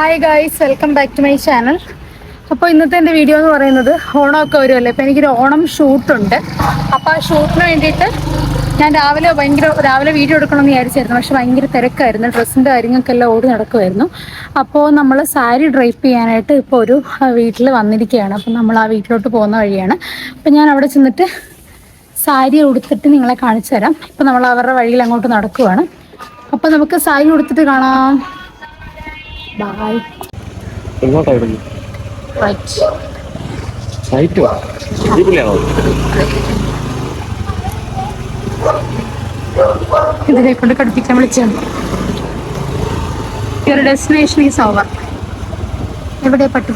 Hi guys, welcome back to my channel. അപ്പോൾ ഇന്നത്തെ എൻ്റെ വീഡിയോ എന്ന് പറയുന്നത് ഓണമൊക്കെ വരുമല്ലേ. അപ്പോൾ എനിക്കൊരു ഓണം ഷൂട്ടുണ്ട്. അപ്പോൾ ആ ഷൂട്ടിന് വേണ്ടിയിട്ട് ഞാൻ രാവിലെ വീഡിയോ എടുക്കണമെന്ന് വിചാരിച്ചായിരുന്നു. പക്ഷെ ഭയങ്കര തിരക്കായിരുന്നു, ഡ്രസ്സിൻ്റെ കാര്യങ്ങൾക്കെല്ലാം ഓടി നടക്കുമായിരുന്നു. അപ്പോൾ നമ്മൾ സാരി ഡ്രൈപ്പ് ചെയ്യാനായിട്ട് ഇപ്പോൾ ഒരു വീട്ടിൽ വന്നിരിക്കുകയാണ്. അപ്പം നമ്മൾ ആ വീട്ടിലോട്ട് പോകുന്ന വഴിയാണ്. അപ്പം ഞാൻ അവിടെ ചെന്നിട്ട് സാരി ഉടുത്തിട്ട് നിങ്ങളെ കാണിച്ചു തരാം. ഇപ്പം നമ്മൾ അവരുടെ വഴിയിൽ അങ്ങോട്ട് നടക്കുവാണ്. അപ്പോൾ നമുക്ക് സാരി ഉടുത്തിട്ട് കാണാം. ബൈ. എങ്ങോട്ടായിരുന്നു? ഇതിനെ കൊണ്ട് കടുപ്പിക്കാൻ വിളിച്ചാണ്. Your destination is over. എവിടെ പട്ടു?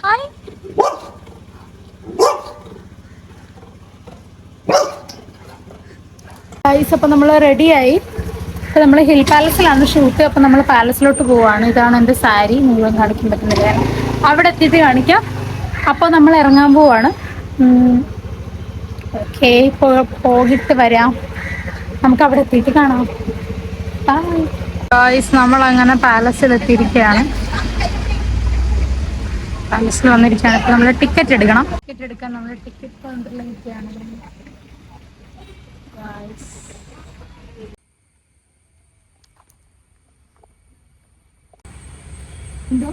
ഹായ്. അപ്പോൾ നമ്മൾ റെഡിയായി. അപ്പോൾ നമ്മൾ ഹിൽ പാലസിലാണ് ഷൂട്ട്. അപ്പോൾ നമ്മൾ പാലസിലോട്ട് പോവുകയാണ്. ഇതാണ് എൻ്റെ സാരി. മുഴുവൻ കാണിക്കാൻ പറ്റുന്നില്ല, അവിടെ എത്തിയിട്ട് കാണിക്കാം. അപ്പോൾ നമ്മൾ ഇറങ്ങാൻ പോവാണ്. ഓക്കെ, പോയിട്ട് വരാം. നമുക്ക് അവിടെ എത്തിയിട്ട് കാണാം. ഗായ്സ്, നമ്മളങ്ങനെ പാലസിലെത്തിയിരിക്കുകയാണ്. പാലസിൽ വന്നിരിക്കുകയാണ്. ഇപ്പോൾ നമ്മൾ ടിക്കറ്റ് എടുക്കണം. ടിക്കറ്റ് എടുക്കാൻ നമ്മൾ ടിക്കറ്റ് കൗണ്ടറിലേക്കാണ്. എന്തോ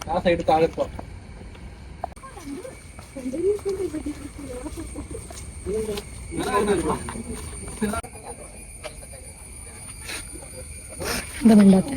ആ സൈഡ് താഴെപ്പോ എന്താ വേണ്ടാത്ത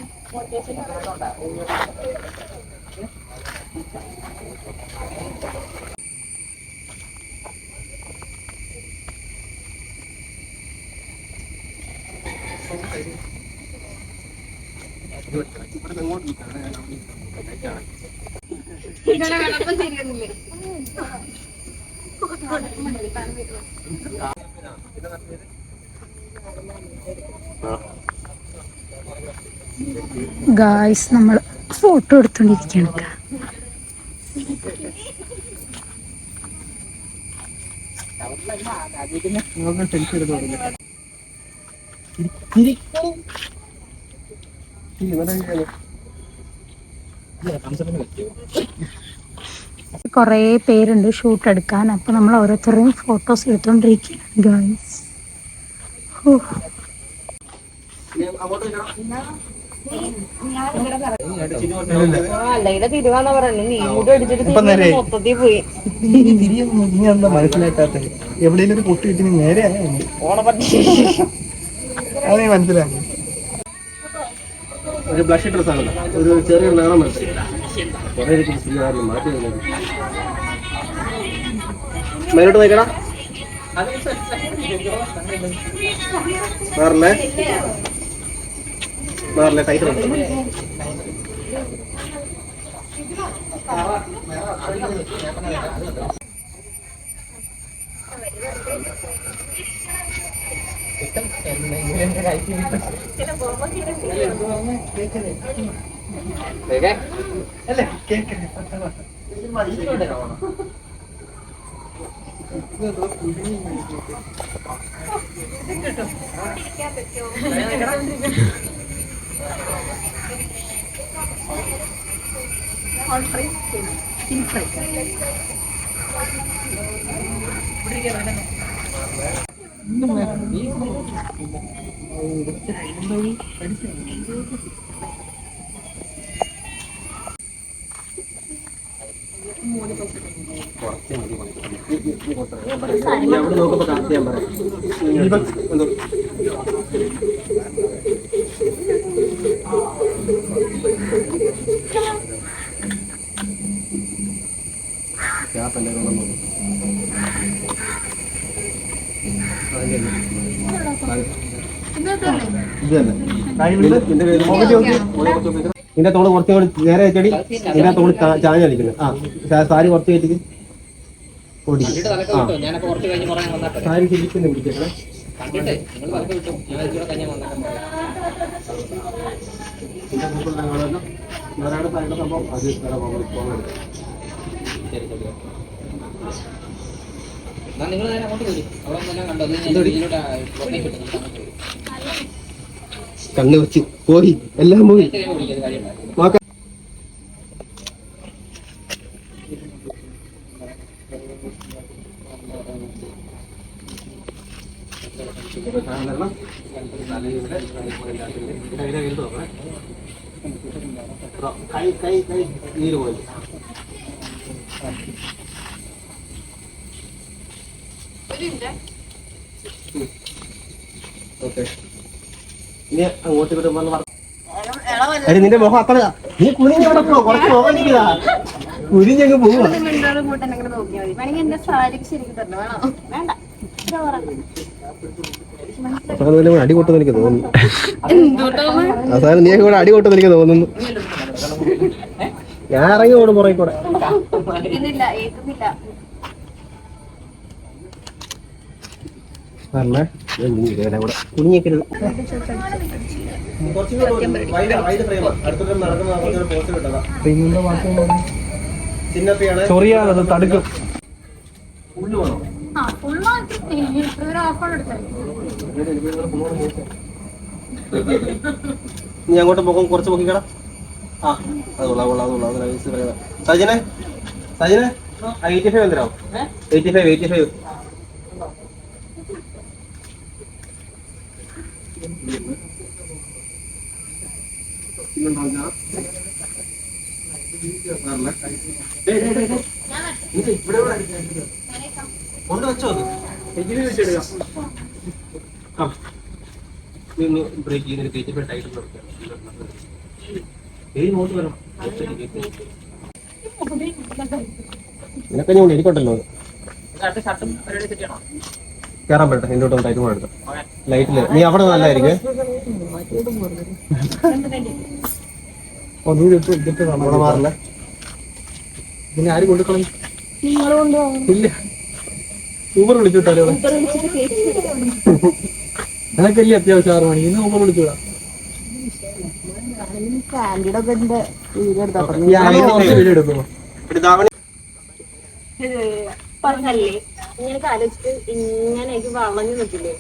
ഗായ്സ്, നമ്മൾ ഫോട്ടോ എടുത്തോണ്ടിരിക്കുകയാണ്. കുറേ പേരുണ്ട് ഷൂട്ട് എടുക്കാൻ. അപ്പൊ നമ്മൾ ഓരോരുത്തരുടെയും ഫോട്ടോസ് എടുത്തോണ്ടിരിക്കുകയാണ് ഗായ്സ്. മനസ്സിലാക്കാത്ത എവിടെയെങ്കിലും ഒരു പൊട്ടി കിട്ടി നേരെ അത് നീ മനസ്സിലാക്കി. ഒരു ബ്ലഷ് ഡ്രസ് ആണല്ലോ, ഒരു ചെറിയ നിറം മാറ്റി മേലോട്ട് നോക്കടാ. മാറില്ലേ ടൈറ്റ് അല്ലേ കേക്ക് അവിടെ നോക്കുമ്പോ കാത്തിയാൻ പറയാം. നിന്റെ തോള് കുറച്ചുകൂടി നേരെ വെച്ചടി. നിന്റെ തോള് ചാഞ്ഞ കളിക്കുന്നത്. ആ സാരി കുറച്ച് കയറ്റിക്ക്. ഓടിക്കും. ഞാനപ്പോ കുറച്ച് കഴിഞ്ഞ് പറയാൻ വന്നാട്ടെ സാരി ചിരിക്കുന്നു പിടിച്ചേക്കണേ. കണ്ടിട്ട് നിങ്ങൾ തലക്ക് വിട്ടു ഞാൻ ഇവിടെ കഴിഞ്ഞാൽ വന്നാട്ടെ ഇതിന്റെ മുമ്പിൽ ഞങ്ങളെല്ലാം ഇവരാണ് പറയുന്ന സംഭവം അത് പോകണം. ശരി ശരി എന്നാ നിങ്ങൾ നേരെ അങ്ങോട്ട് വരും അവിടെ ഒന്നെല്ലാം കണ്ടോ അത് ഞാൻ ഇതിലൂടെ ലൊക്കേഷൻ ഇട്ടു കണ്ണ് വെച്ച് പോയി എല്ലാം പോയി. വിളിക്കുന്നത് കാര്യം നോക്കാം. കൈ കൈ കൈ നീര് പോയി. ഓക്കെ ഇനി അങ്ങോട്ട് ഇങ്ങോട്ട് അരി നിന്റെ മുഖം അത്ര നീ കുനിഞ്ഞവിടെ പോ കുറച്ച് പോകാനിരിക്കുക കുനിഞ്ഞങ്ങ് പോവാ. അടി കൊട്ടെന്ന് എനിക്ക് തോന്നുന്നു. അവസാനം നീ കൂടെ അടി കൊട്ടെന്ന് എനിക്ക് തോന്നുന്നു. ഞാൻ ഇറങ്ങി ഓടും പുറകെ കൂടെ. കുഞ്ഞിക്കരുത്. ചൊറിയാണത് തടുക്കും. നീ അങ്ങോട്ട് മുഖം കുറച്ച് പൊക്കിക്കട. ആ അത് കൊള്ളാം കൊള്ളാം കൊള്ളാം. സജിനെ സജിനെ 85 എന്തിനാവും? 85. കൊണ്ട് വെച്ചോ ബ്രേക്ക് ചെയ്യുന്ന ടൈറ്റ് വരണം. നിനക്ക് ഞാൻ എടിക്കൊണ്ടല്ലോ കയറാൻ പറ്റട്ടെ. എന്റെ കൂടെ ടൈറ്റ് എടുത്ത ലൈറ്റില് നീ അവിടെ നല്ലതായിരിക്കും. മാറില്ല പിന്നെ ആര് കൊണ്ടുക്കളയും? ഇല്ല ഊബർ വിളിച്ചുവിട്ടാലോ? നിനക്കല്ലേ അത്യാവശ്യം 6 മണിക്ക് ഊബർ വിളിച്ചുവിടാം. വീഡിയോ എടുക്കുമോ? പറഞ്ഞല്ലേ ഇങ്ങനെ ആലോചിച്ചിട്ട് ഇങ്ങനെ വളഞ്ഞു നിൽക്കില്ലേ?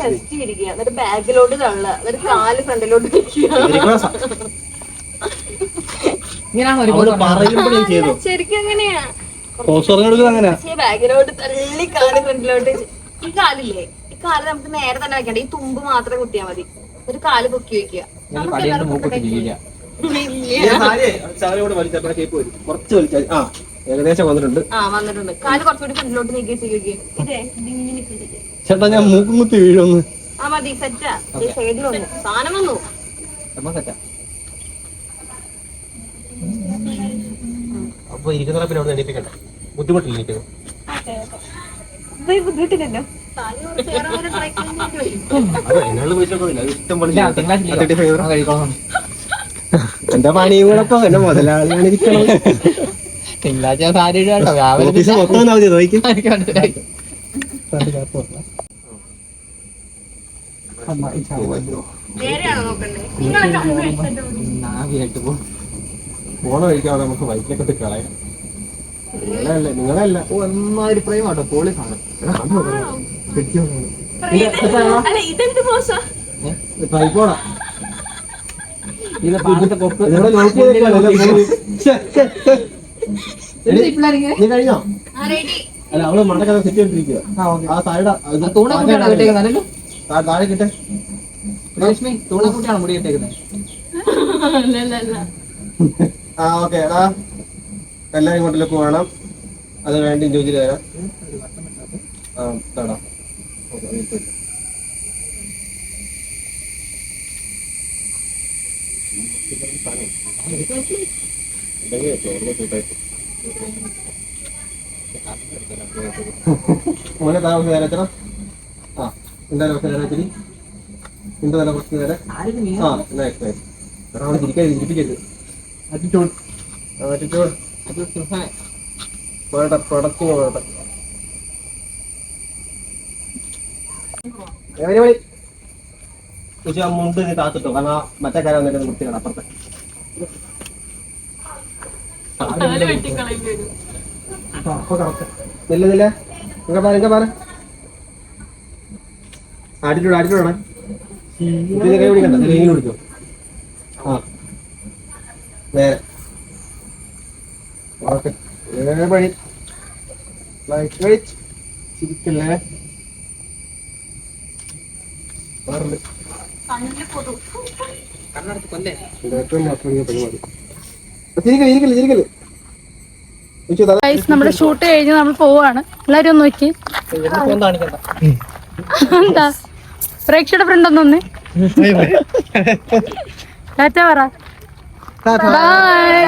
ചെസ്റ്റ് ഇരിക്കുക എന്നിട്ട് ബാക്കിലോട്ട് തള്ളുക എന്നിട്ട് കാല് ഫ്രണ്ടിലോട്ട് വെക്കുക. ശരിക്കും അങ്ങനെയാ. ബാക്കിലോട്ട് തള്ളി കാല് ഫ്രണ്ടിലോട്ട്. ഈ കാലില്ലേ ഈ കാല് നമുക്ക് നേരെ തന്നെ വെക്കണ്ട. ഈ തുമ്പ് മാത്രമേ കുത്തിയാ മതി. ഒരു കാല് പൊക്കി വെക്കുക. കുറച്ച് വലിച്ചാൽ ഏകദേശം വന്നിട്ടുണ്ട്. വന്നിട്ടുണ്ട്. കാല് കുറച്ചുകൂടി ഫ്രണ്ടിലോട്ട് നീക്കി വെക്കുക. ചേട്ടാ ഞാൻ മൂക്കും കുത്തി വീഴുന്നു. ആ മതി സെറ്റാ. ഈ സൈഡിലൊന്ന് സാധനം വന്നു. അപ്പൊ ഇരിക്കുന്ന പിന്നെ അവിടെ എണീപ്പിക്കണ്ട. ബുദ്ധിമുട്ടില്ല ഇരിക്കുന്നത്. ബുദ്ധിമുട്ടില്ലല്ലോ. എന്റെ പണിയും കൂടെ ഇപ്പൊ എന്റെ മുതലാളിയാണ് ഇരിക്കണം. തിങ്കളാഴ്ച സാരി കേട്ടോ ഓഫീസ് മൊത്തം നോക്കി നേരെയാണോ നോക്കണ്ടേ? ഫോണ് കഴിക്കാതെ നമുക്ക് ബൈക്കിലൊക്കെ കളയാം. നിങ്ങളല്ല ഒന്നാമൊരു പ്രേം കേട്ടോ പോളി സാധനം. ട്രൈപ്പോടാ നീ കഴിഞ്ഞോ? അല്ല അവള് മണ്ടക്കഥ സെറ്റ് ചെയ്തിരിക്കുക. ആ താഴെ കിട്ടെ രശ്മി തൂണക്കുട്ടിയാണ് മുടി ഇട്ടേക്കുന്നത്. ആ ഓക്കെ എടാ എല്ലാം ഇങ്ങോട്ടിലേക്ക് വേണം. അത് വേണ്ടി ജോലി തരാം. ആ തടാ മോനെ താമസം നേരത്തണം. ആ എന്തായാലും കുറച്ച് നേരം ഇത്തിരി നിന്റെ തല കുറച്ച് നേരം. ആ നൈസ് നൈസ്. അവിടെ ചിരിക്കരുത് ചിരിപ്പിക്കരുത്. Attitude attitude. വേണ്ട പ്രൊഡക്റ്റിങ് വേണ്ട. പക്ഷെ ആ മുണ്ട് നീ താത്തിട്ടോ, കാരണം ആ മറ്റേ കാര്യം വന്നിട്ട് വൃത്തിയാണ് അപ്പുറത്തെ. നില്ല ഇങ്ങ പാര ആടിട്ടോടാ ഇതിന് കൈ പിടിക്കണ്ട, ഇങ്ങനെ പിടിച്ചോ. ആ നേരെ ഓക്കെ. പണി ലൈറ്റ് വെയിറ്റ് ചിരിക്കല്ലേ. കണ്ണടച്ച് കൊല്ലേ. ചിരിക്കല്. ഗൈസ്, നമ്മുടെ ഷൂട്ട് കഴിഞ്ഞ് നമ്മൾ പോവാണ്. എല്ലാരും ഒന്ന് നോക്കി. എന്താ പ്രേക്ഷയുടെ ഫ്രണ്ട് ഒന്നൊന്ന് ടാറ്റ പറ. ബൈ.